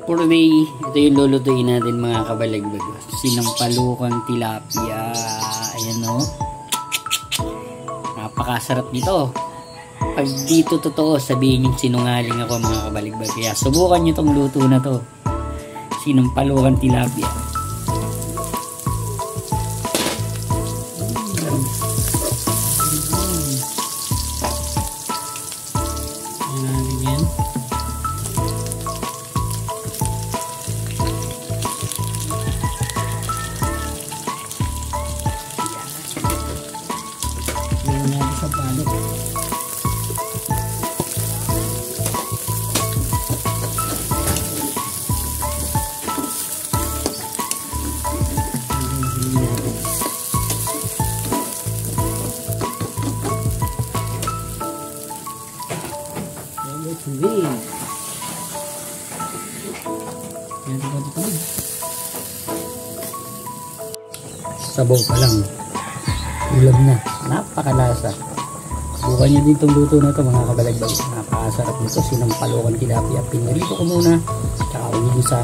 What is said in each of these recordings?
For today, ito yung lulutuin natin mga kabalagbag. Sinampalukang tilapia. Ayan o. Napakasarap nito. Pag dito totoo, sabihin yung sinungaling ako mga kabalagbag. Kaya subukan nyo tong luto na to. Sinampalukang tilapia. Ayan. Sa balot. Sabaw pa lang. Ulam na. Napakalasa. Subukan nyo din itong luto na ito mga kabalagbag. Napakasarap nito. Sinampalukang tilapia. Pinarito ko muna. Tsaka ulit isa.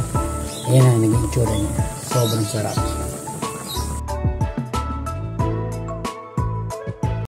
Ayan na, nag-itsura niya. Sobrang sarap.